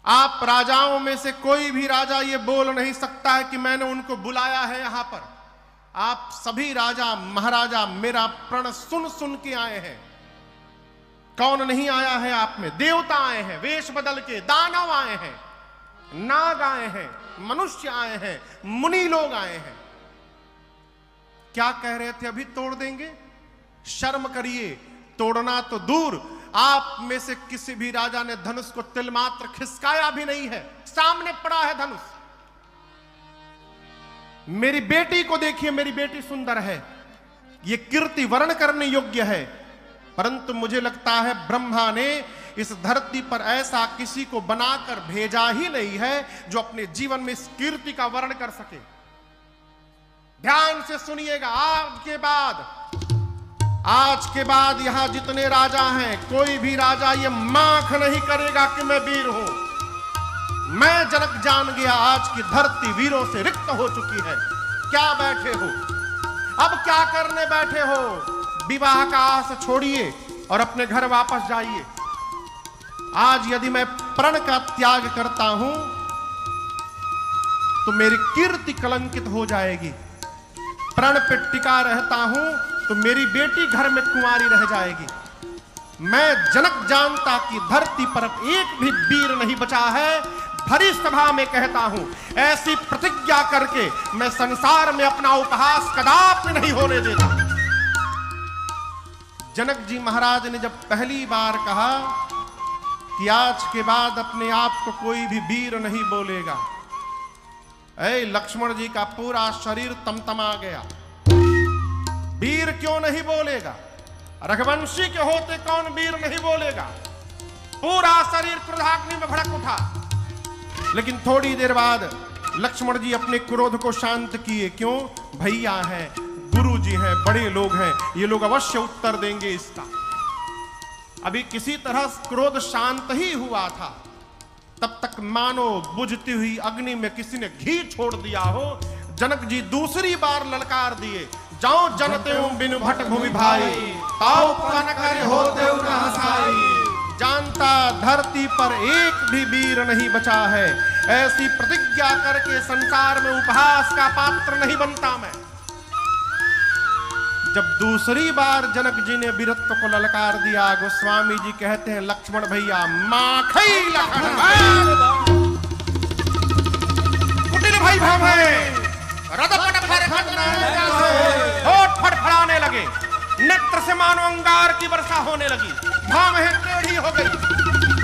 आप राजाओं में से कोई भी राजा ये बोल नहीं सकता है कि मैंने उनको बुलाया है यहां पर। आप सभी राजा महाराजा मेरा प्रण सुन सुन के आए हैं। कौन नहीं आया है आप में? देवता आए हैं वेश बदल के, दानव आए हैं, नाग आए हैं, मनुष्य आए हैं, मुनि लोग आए हैं। क्या कह रहे थे? अभी तोड़ देंगे? शर्म करिए, तोड़ना तो दूर, आप में से किसी भी राजा ने धनुष को तिल मात्र खिसकाया भी नहीं है, सामने पड़ा है धनुष। मेरी बेटी को देखिए, मेरी बेटी सुंदर है, यह कीर्ति वर्ण करने योग्य है, परंतु मुझे लगता है ब्रह्मा ने इस धरती पर ऐसा किसी को बनाकर भेजा ही नहीं है जो अपने जीवन में इस कीर्ति का वर्ण कर सके। ध्यान से सुनिएगा, आज के बाद यहां जितने राजा हैं, कोई भी राजा ये माख नहीं करेगा कि मैं वीर हूं। मैं जनक जान गया, आज की धरती वीरों से रिक्त हो चुकी है। क्या बैठे हो? अब क्या करने बैठे हो? विवाह का आस छोड़िए और अपने घर वापस जाइए। आज यदि मैं प्रण का त्याग करता हूं तो मेरी कीर्ति कलंकित हो जाएगी। प्रण पे टिका रहता हूं तो मेरी बेटी घर में कुंवारी रह जाएगी। मैं जनक जानता कि धरती पर अब एक भी वीर नहीं बचा है। भरी सभा में कहता हूं, ऐसी प्रतिज्ञा करके मैं संसार में अपना उपहास कदापि नहीं होने देता। जनक जी महाराज ने जब पहली बार कहा कि आज के बाद अपने आप को कोई भी वीर नहीं बोलेगा, लक्ष्मण जी का पूरा शरीर तमतमा गया। वीर क्यों नहीं बोलेगा? रघुवंशी के होते कौन वीर नहीं बोलेगा? पूरा शरीर क्रोधाग्नि में भड़क उठा। लेकिन थोड़ी देर बाद लक्ष्मण जी अपने क्रोध को शांत किए। क्यों? भैया हैं, गुरु जी हैं, बड़े लोग हैं, ये लोग अवश्य उत्तर देंगे इसका। अभी किसी तरह क्रोध शांत ही हुआ था, तब तक मानो बुझती हुई अग्नि में किसी ने घी छोड़ दिया हो। जनक जी दूसरी बार ललकार दिए, जाओ जनते बिनु भट भूमि भाई, ताऊ पन कर होते हसाई। जानता धरती पर एक भी वीर नहीं बचा है। ऐसी प्रतिज्ञा करके संसार में उपहास का पात्र नहीं बनता मैं। जब दूसरी बार जनक जी ने वीरत्व को ललकार दिया, गोस्वामी जी कहते हैं, लक्ष्मण भैया माखई लखन कुटिल भाई भाई रदपट होठ फड़फड़ाने लगे, नेत्र से मानो अंगार की वर्षा होने लगी, भावें टेढ़ी हो गई।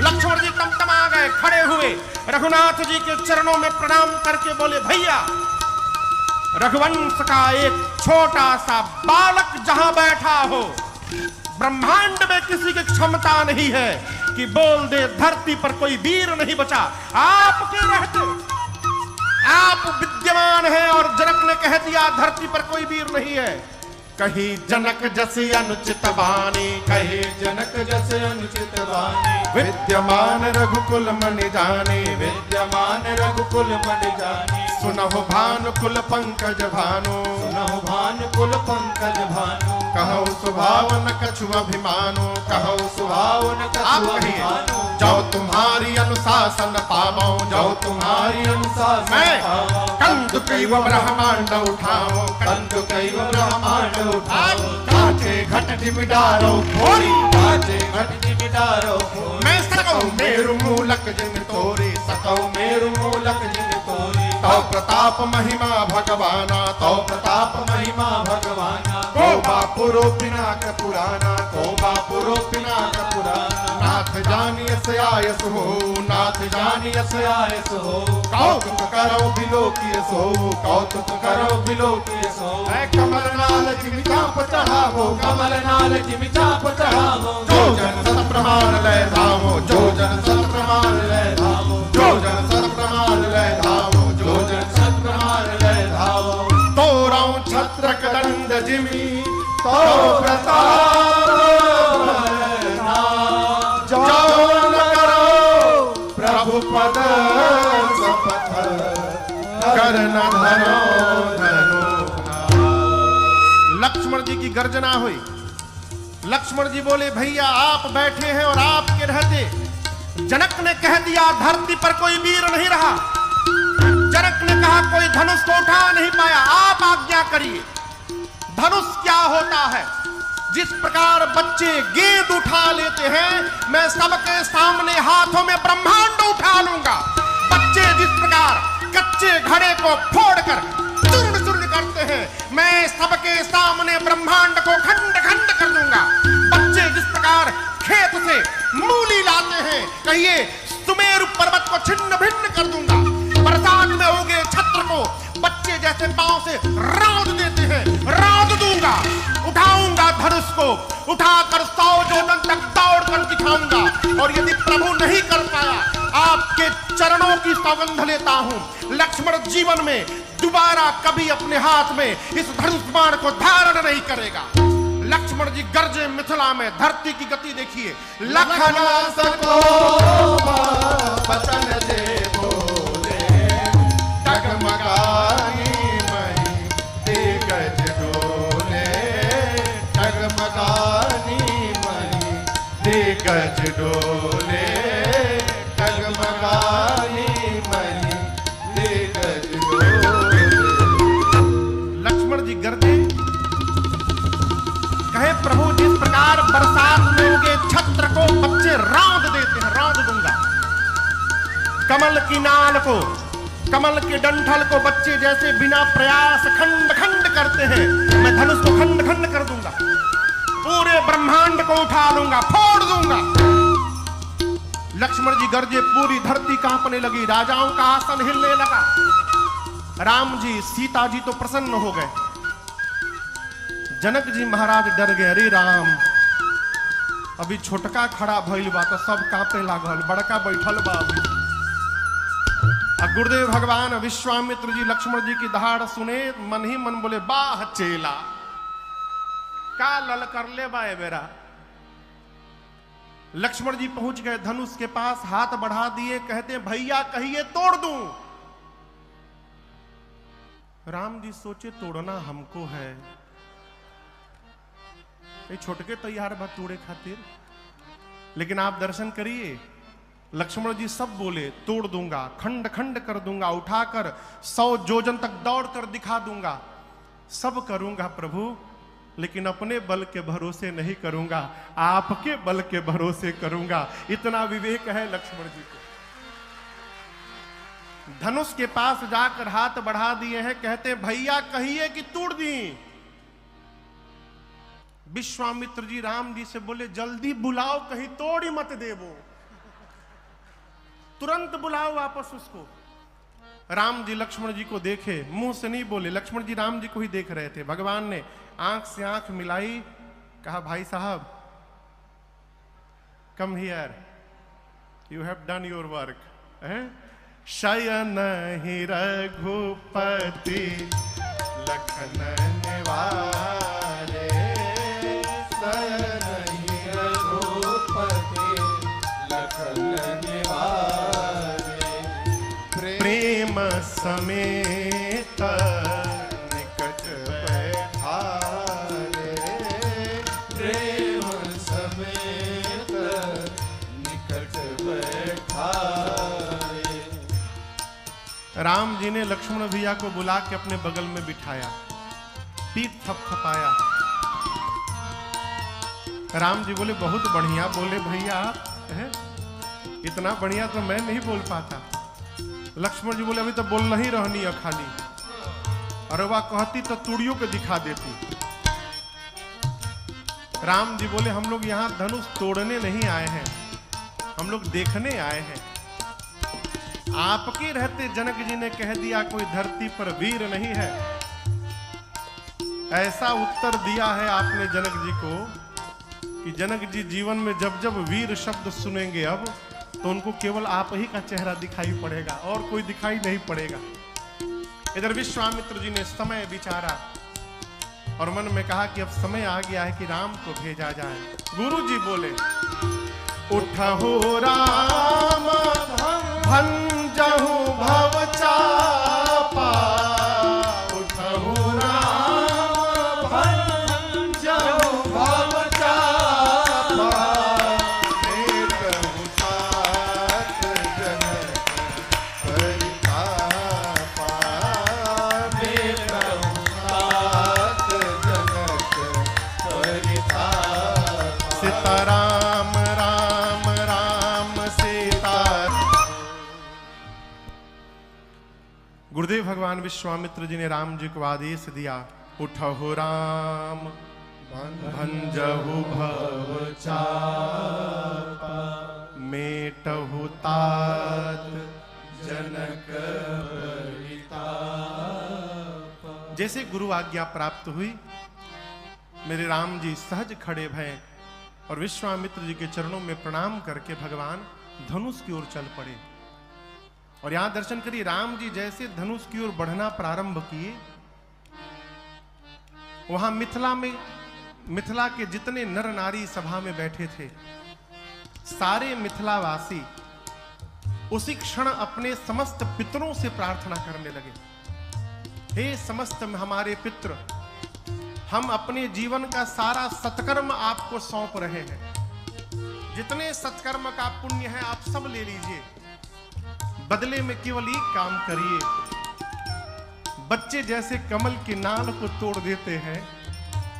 लक्ष्मण जी तमतमा गए, खड़े हुए, रघुनाथ जी के चरणों में प्रणाम करके बोले, भैया रघुवंश का एक छोटा सा बालक जहां बैठा हो, ब्रह्मांड में किसी की क्षमता नहीं है कि बोल दे धरती पर कोई वीर नहीं बचा। आपके रहते आप विद्यमान हैं और जनक ने कह दिया धरती पर कोई वीर नहीं है। कही जनक जैसे अनुचित वाणी, कहे जनक जैसे अनुचित वाणी, विद्यमान रघुकुल मणि जाने, विद्यमान रघुकुल मणि जाने। सुनहु भानुकुल पंकज भानु, सुनहु भानुकुल पंकज भानु, कहौ स्वभाव न कछु अभिमानो, कहौ स्वभाव न कछु अभिमानो। जाओ तुम्हारी अनुशासन पावो, जाओ तुम्हारी अनुशासन पावो। कंदु कैव ब्रह्मांड उठाओ, कंदु कैव ब्रह्मांड उठाओ। काचे घट जिमिडारो खोरी, काचे घट जिमिडारो खोरी। मैं सकौ मेरु मूलक जिन तोरे, सकौ मेरु मूलक जिन तोरे। तौ प्रताप महिमा भगवाना, तौ प्रताप महिमा भगवाना। को बापुरो पिनाक पुराना, को बापुरो पिनाक पुराना। नाथ जानियस आयस हो, नाथ जानियस आयस हो। कौतुक करो बिलोकिय सो, कौतुक करो बिलोकिय सो। कमल नाल जिमि चाप चढ़ावो, कमल नाल जिमि चाप चढ़ावो। जो जन सत प्रमाण लय धावो, जो जन सत प्रमाण लय धावो, जो जन सत प्रमाण लय धावो, जो जन सत प्रमाण लय धावो। तोरौ छत्रक दंड जिमि, तो प्रताप प्रभु पद सपथ करना धनो धनो। लक्ष्मण जी की गर्जना हुई। लक्ष्मण जी बोले, भैया आप बैठे हैं और आपके रहते जनक ने कह दिया धरती पर कोई वीर नहीं रहा। जनक ने कहा कोई धनुष को उठा नहीं पाया, आप आज्ञा करिए। धनुष क्या होता है? जिस प्रकार बच्चे गेंद उठा लेते हैं, मैं सबके सामने हाथों में ब्रह्मांड उठा लूंगा। बच्चे जिस प्रकार कच्चे घड़े को फोड़कर चूर्ण चूर्ण करते हैं, मैं सबके सामने ब्रह्मांड को खंड खंड कर दूंगा। बच्चे जिस प्रकार खेत से मूली लाते हैं, कहिए सुमेरु पर्वत को छिन्न भिन्न कर दूंगा। बरसात में उगे छत्र को बच्चे जैसे पांव से रौंद देते हैं, रौंद दूंगा। उठाऊंगा धनुष को, उठाकर 100 जोजन तक दौड़ कर दिखाऊंगा। और यदि प्रभु नहीं कर पाया, आपके चरणों की सौगंध लेता हूं, लक्ष्मण जीवन में दोबारा कभी अपने हाथ में इस धनुष बाण को धारण नहीं करेगा। लक्ष्मण जी गरजे मिथिला में, धरती की गति देखिए। लखन सको बचन दे बोले, डगमगानी मही दिग्गज डोले, डगमगानी मही दिग्गज डोले, डगमगानी मही दिग्गज डोले। लक्ष्मण जी गरजे, कहे प्रभु जिस प्रकार बरसात में उगे छत्र को बच्चे रौंद देते हैं, रौंद दूंगा। कमल की नाल को, कमल के डंठल को बच्चे जैसे बिना प्रयास खंड खंड करते हैं, मैं धनुष को खंड खंड कर दूंगा। पूरे ब्रह्मांड को उठा लूंगा, फोड़ दूंगा। लक्ष्मण जी गरजे, पूरी धरती कांपने लगी, राजाओं का आसन हिलने लगा। राम जी सीता जी तो प्रसन्न हो गए, जनक जी महाराज डर गए। अरे राम, अभी छोटका खड़ा भइल बा तो सब कांपे लागल, बड़का बैठल बा। गुरुदेव भगवान विश्वामित्र जी लक्ष्मण जी की दहाड़ सुने, मन ही मन बोले बाह चेला, का लल कर ले बाए बेरा। लक्ष्मण जी पहुंच गए धनुष के पास, हाथ बढ़ा दिए, कहते भैया कहिए तोड़ दूं। राम जी सोचे तोड़ना हमको है, छोटके तैयार बा तोड़े खातिर, लेकिन आप दर्शन करिए। लक्ष्मण जी सब बोले तोड़ दूंगा, खंड खंड कर दूंगा, उठाकर 100 जोजन तक दौड़ कर दिखा दूंगा, सब करूंगा प्रभु, लेकिन अपने बल के भरोसे नहीं करूंगा, आपके बल के भरोसे करूंगा। इतना विवेक है लक्ष्मण जी को। धनुष के पास जाकर हाथ बढ़ा दिए हैं, कहते भैया कहिए कि तोड़ दी। विश्वामित्र जी राम जी से बोले जल्दी बुलाओ, कहीं तोड़ ही मत देवो, तुरंत बुलाओ वापस उसको। राम जी लक्ष्मण जी को देखे, मुंह से नहीं बोले, लक्ष्मण जी राम जी को ही देख रहे थे। भगवान ने आंख से आंख मिलाई, कहा भाई साहब come here, you have done your work. शयन ही रघुपति लखन निवारे, शयन ही रघुपति लखन निवारे, प्रेम समेत निकट बैठारे, प्रेम समेत निकट बैठारे। राम जी ने लक्ष्मण भैया को बुला के अपने बगल में बिठाया, पीठ थपथपाया। राम जी बोले बहुत बढ़िया। बोले भैया इतना बढ़िया तो मैं नहीं बोल पाता। लक्ष्मण जी बोले अभी तो बोल नहीं रहनी है खाली, अरे वाह कहती तो तुड़ियों को दिखा देती। राम जी बोले हम लोग यहाँ धनुष तोड़ने नहीं आए हैं, हम लोग देखने आए हैं। आपके रहते जनक जी ने कह दिया कोई धरती पर वीर नहीं है, ऐसा उत्तर दिया है आपने जनक जी को कि जनक जी जीवन में जब जब वीर शब्द सुनेंगे अब तो उनको केवल आप ही का चेहरा दिखाई पड़ेगा और कोई दिखाई नहीं पड़ेगा। इधर विश्वामित्र जी ने समय विचारा और मन में कहा कि अब समय आ गया है कि राम को भेजा जाए। गुरु जी बोले उठहु राम भंजहु भव चापा, उठहु राम भंजहु भव चापा, लेतहु गुरुदेव भगवान विश्वामित्र जी ने राम जी को आदेश दिया, उठहु राम भंजहु भव चापा, मेटहु तात जनक परितापा। जैसे गुरु आज्ञा प्राप्त हुई, मेरे राम जी सहज खड़े भये और विश्वामित्र जी के चरणों में प्रणाम करके भगवान धनुष की ओर चल पड़े। और यहां दर्शन करिए, राम जी जैसे धनुष की ओर बढ़ना प्रारंभ किए, वहां मिथिला के जितने नर नारी सभा में बैठे थे, सारे मिथिलावासी उसी क्षण अपने समस्त पितरों से प्रार्थना करने लगे, हे समस्त हमारे पितृ, हम अपने जीवन का सारा सत्कर्म आपको सौंप रहे हैं। जितने सत्कर्म का पुण्य है आप सब ले लीजिए, बदले में केवल एक काम करिए। बच्चे जैसे कमल की नाल को तोड़ देते हैं,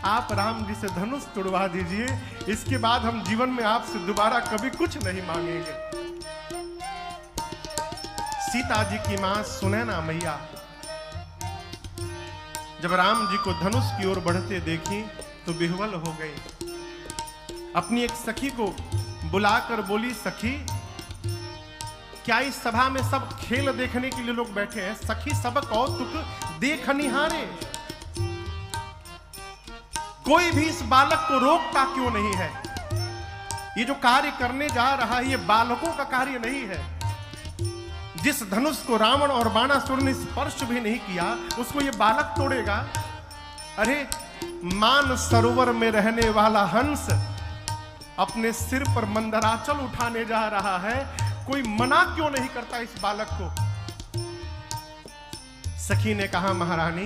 आप राम जी से धनुष तोड़वा दीजिए, इसके बाद हम जीवन में आपसे दोबारा कभी कुछ नहीं मांगेंगे। सीता जी की मां सुनैना मैया जब राम जी को धनुष की ओर बढ़ते देखी तो विह्वल हो गई। अपनी एक सखी को बुलाकर बोली, सखी क्या इस सभा में सब खेल देखने के लिए लोग बैठे हैं? सखी सब कौतुक देख निहारे, कोई भी इस बालक को रोकता क्यों नहीं है? ये जो कार्य करने जा रहा है ये बालकों का कार्य नहीं है। जिस धनुष को रावण और बाणासुर ने स्पर्श भी नहीं किया उसको ये बालक तोड़ेगा। अरे मान सरोवर में रहने वाला हंस अपने सिर पर मंदराचल उठाने जा रहा है, कोई मना क्यों नहीं करता इस बालक को? सखी ने कहा, महारानी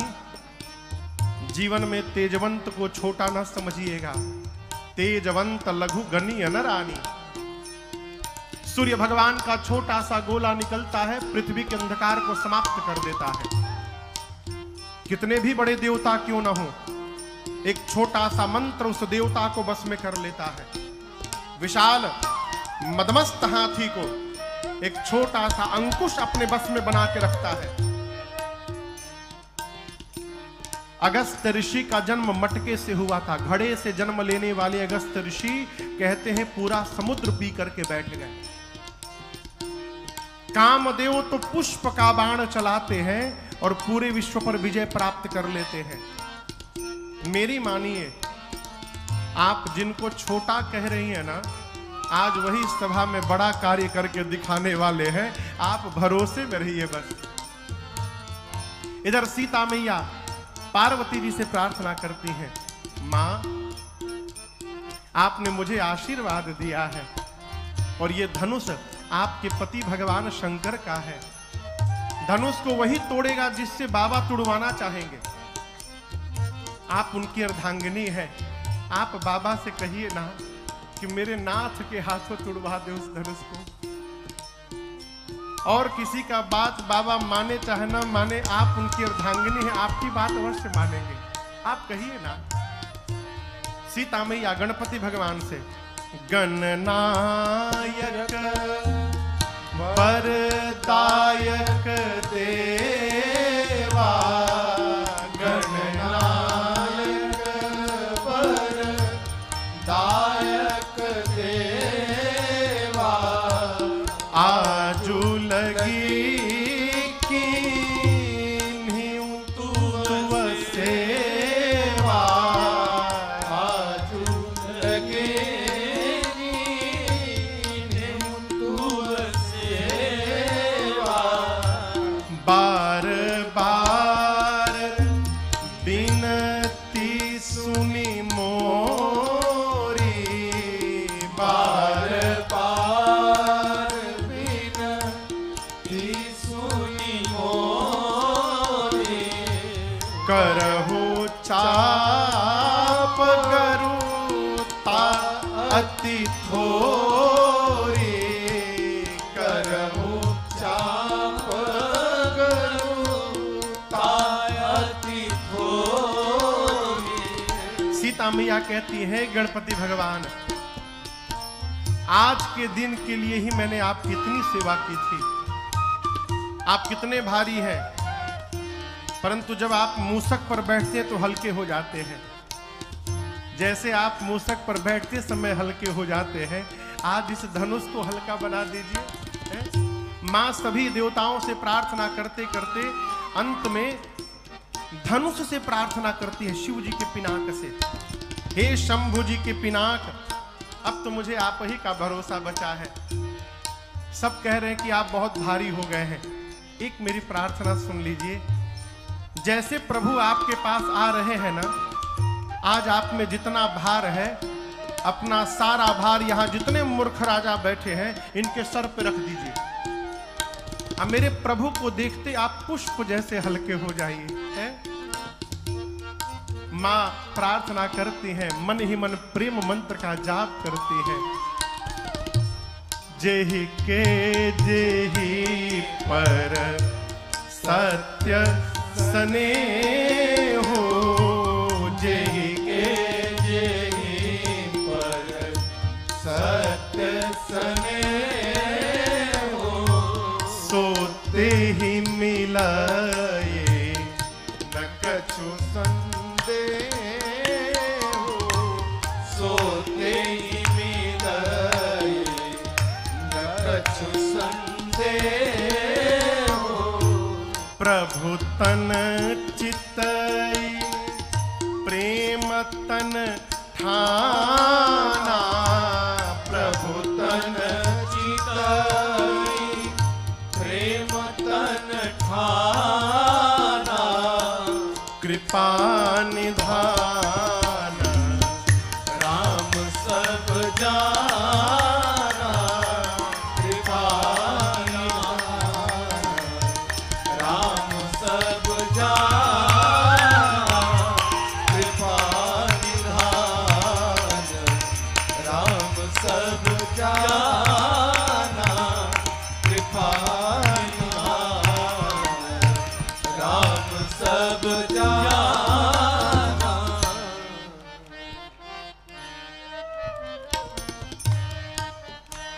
जीवन में तेजवंत को छोटा न समझिएगा, तेजवंत लघु गणी अनरानी। सूर्य भगवान का छोटा सा गोला निकलता है, पृथ्वी के अंधकार को समाप्त कर देता है। कितने भी बड़े देवता क्यों न हो, एक छोटा सा मंत्र उस देवता को बस में कर लेता है। विशाल मदमस्त हाथी को एक छोटा सा अंकुश अपने बस में बना के रखता है। अगस्त ऋषि का जन्म मटके से हुआ था। घड़े से जन्म लेने वाले अगस्त ऋषि कहते हैं पूरा समुद्र पी करके बैठ गए। कामदेव तो पुष्प का बाण चलाते हैं और पूरे विश्व पर विजय प्राप्त कर लेते हैं। मेरी मानिए, आप जिनको छोटा कह रही हैं ना, आज वही सभा में बड़ा कार्य करके दिखाने वाले हैं। आप भरोसे में रहिए बस। इधर सीता मैया पार्वती जी से प्रार्थना करती हैं, मां आपने मुझे आशीर्वाद दिया है और ये धनुष आपके पति भगवान शंकर का है। धनुष को वही तोड़ेगा जिससे बाबा तुड़वाना चाहेंगे। आप उनकी अर्धांगिनी है, आप बाबा से कहिए ना कि मेरे नाथ के हाथों तुड़वा दे उस धनुष को। और किसी का बात बाबा माने चाहे ना माने, आप उनकी अर्धांगिनी है, आपकी बात अवश्य मानेंगे। आप कहिए ना। सीता मैया गणपति भगवान से, गणनायक वरदायक देवा, गणनायक वरदायक देवा, आजू लगी कीन्हीं तुम सेवा, आजू लगी बार बार बिनती सुनी मोरी, बार बार बिनती सुनी मोरी, करहु चाप गरुता अति थोरी, करहु चाप सीता मैया कहती है, गणपति भगवान आज के दिन के लिए ही मैंने आपकी इतनी सेवा की थी। आप कितने भारी हैं, परंतु जब आप मूसक पर बैठते हैं तो हल्के हो जाते हैं। जैसे आप मूसक पर बैठते समय हल्के हो जाते हैं, आज इस धनुष को हल्का बना दीजिए। मां सभी देवताओं से प्रार्थना करते करते अंत में धनुष से प्रार्थना करती है, शिव जी के पिनाक से। हे शंभु जी के पिनाक, अब तो मुझे आप ही का भरोसा बचा है। सब कह रहे हैं कि आप बहुत भारी हो गए हैं, एक मेरी प्रार्थना सुन लीजिए। जैसे प्रभु आपके पास आ रहे हैं ना, आज आप में जितना भार है, अपना सारा भार यहां जितने मूर्ख राजा बैठे हैं इनके सर पे रख दीजिए। अब मेरे प्रभु को देखते आप पुष्प जैसे हल्के हो जाइए। मां प्रार्थना करती हैं, मन ही मन प्रेम मंत्र का जाप करती हैं। जेहि के जेहि पर सत्य स्नेह हो, जेहि के जेहि पर सत्य स्नेह हो, सोते ही मिलाए न कछु संदेह हो, सोते ही मिलाए न कछु संदेह हो। प्रभु तन चितई प्रेम तन ठाना, प्रभु तन चितई प्रेम तन ठाना, कृपा निधान राम सब जाना, कृपा निधान राम सब जाना, कृपा निधान राम सब जाना, कृपा निधान राम सब जाना।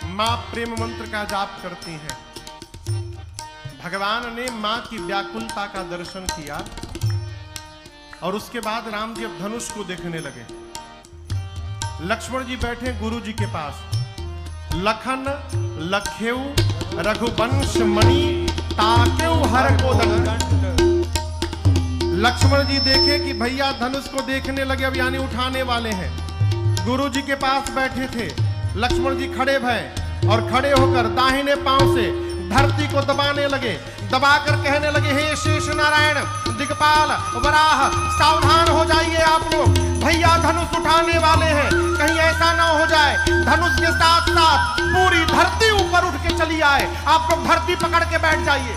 मां प्रेम मंत्र का जाप करती हैं। भगवान ने मां की व्याकुलता का दर्शन किया और उसके बाद राम जी अब धनुष को देखने लगे। लक्ष्मण जी बैठे गुरु जी के पास। लखन लखेऊ रघुवंश मणि ताकेऊ हर को दंड। लक्ष्मण जी देखे कि भैया धनुष को देखने लगे, अब यानी उठाने वाले हैं। गुरु जी के पास बैठे थे, लक्ष्मण जी खड़े भय और खड़े होकर दाहिने पांव से धरती को दबाने लगे। दबाकर कहने लगे, हे शेष नारायण दिगपाल वराह, सावधान हो जाइए आप लोग, भैया धनुष उठाने वाले हैं। कहीं ऐसा ना हो जाए धनुष के साथ साथ पूरी धरती ऊपर उठ के चली आए, आप लोग धरती पकड़ के बैठ जाइए।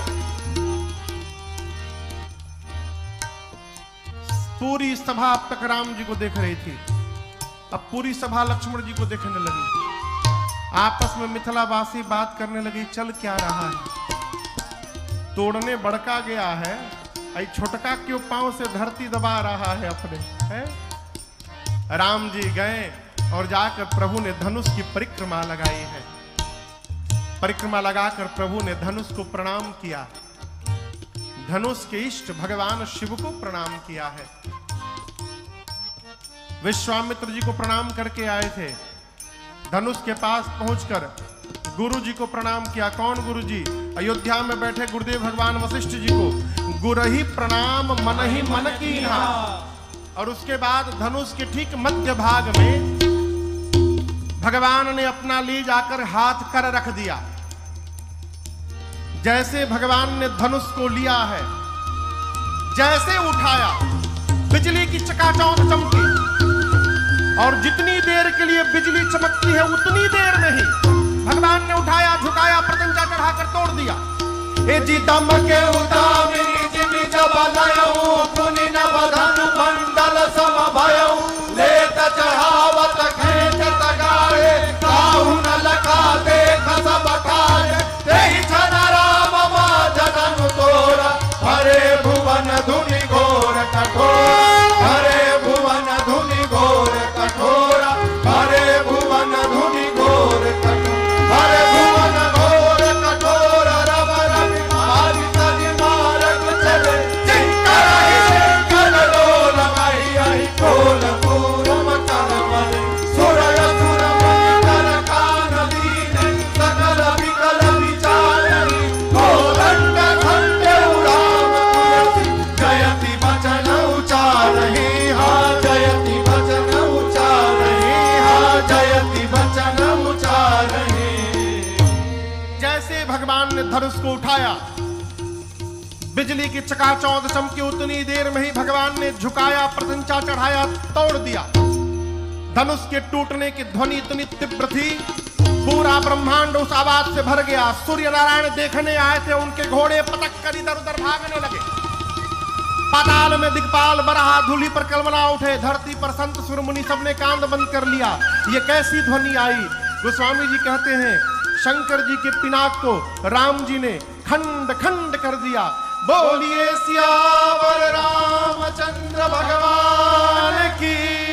पूरी सभा अब तक राम जी को देख रही थी, अब पूरी सभा लक्ष्मण जी को देखने लगी। आपस में मिथिलावासी बात करने लगी, चल क्या रहा है, तोड़ने बड़का गया है, आई छोटका क्यों पांव से धरती दबा रहा है अपने है? राम जी गए और जाकर प्रभु ने धनुष की परिक्रमा लगाई है। परिक्रमा लगाकर प्रभु ने धनुष को प्रणाम किया, धनुष के इष्ट भगवान शिव को प्रणाम किया है। विश्वामित्र जी को प्रणाम करके आए थे, धनुष के पास पहुंचकर गुरु जी को प्रणाम किया। कौन गुरु जी? अयोध्या में बैठे गुरुदेव भगवान वशिष्ठ जी को। गुरहि प्रणाम मन ही मन कीन्हा। और उसके बाद धनुष के ठीक मध्य भाग में भगवान ने अपना ले जाकर हाथ कर रख दिया। जैसे भगवान ने धनुष को लिया है, जैसे उठाया बिजली की चकाचौंध चमकी, और जितनी देर के लिए बिजली चमकती है उतनी देर में ही भगवान ने उठाया, झुकाया, प्रत्यंचा चढ़ाकर तोड़ दिया। ए जी दम के उदामिनी जिमि जबलयऊ पुनि नव धनु मंडल समभयऊ लेत चढ़ावत खेचत गाए काहु न लखा देख सब खाए तेहि छन राम माजन तोरा हरे भुवन धुनि घोर कठोर हरे भुवन धुनि घोर कठोर हरे भुवन धुनि घोर कठोर हरे भुवन घोर कठोर रव रवि आदि सजि मार्ग चले जिनकर धनुष को उठाया। बिजली की चकाचौंध चमकी, उतनी देर में ही भगवान ने झुकाया, प्रत्यंचा चढ़ाया, तोड़ दिया। धनुष के टूटने की ध्वनि इतनी तीव्र थी, पूरा ब्रह्मांड उस आवाज से भर गया। सूर्य नारायण देखने आए थे, उनके घोड़े पटक कर इधर उधर भागने लगे। पाताल में दिक्पाल बराह धूलि पर कलमला उठे, धरती पर संत सुरमुनि सबने कान बंद कर लिया। ये कैसी ध्वनि आई? गोस्वामी जी कहते हैं शंकर जी के पिनाक को राम जी ने खंड खंड कर दिया। बोलिए सियावर रामचंद्र भगवान की।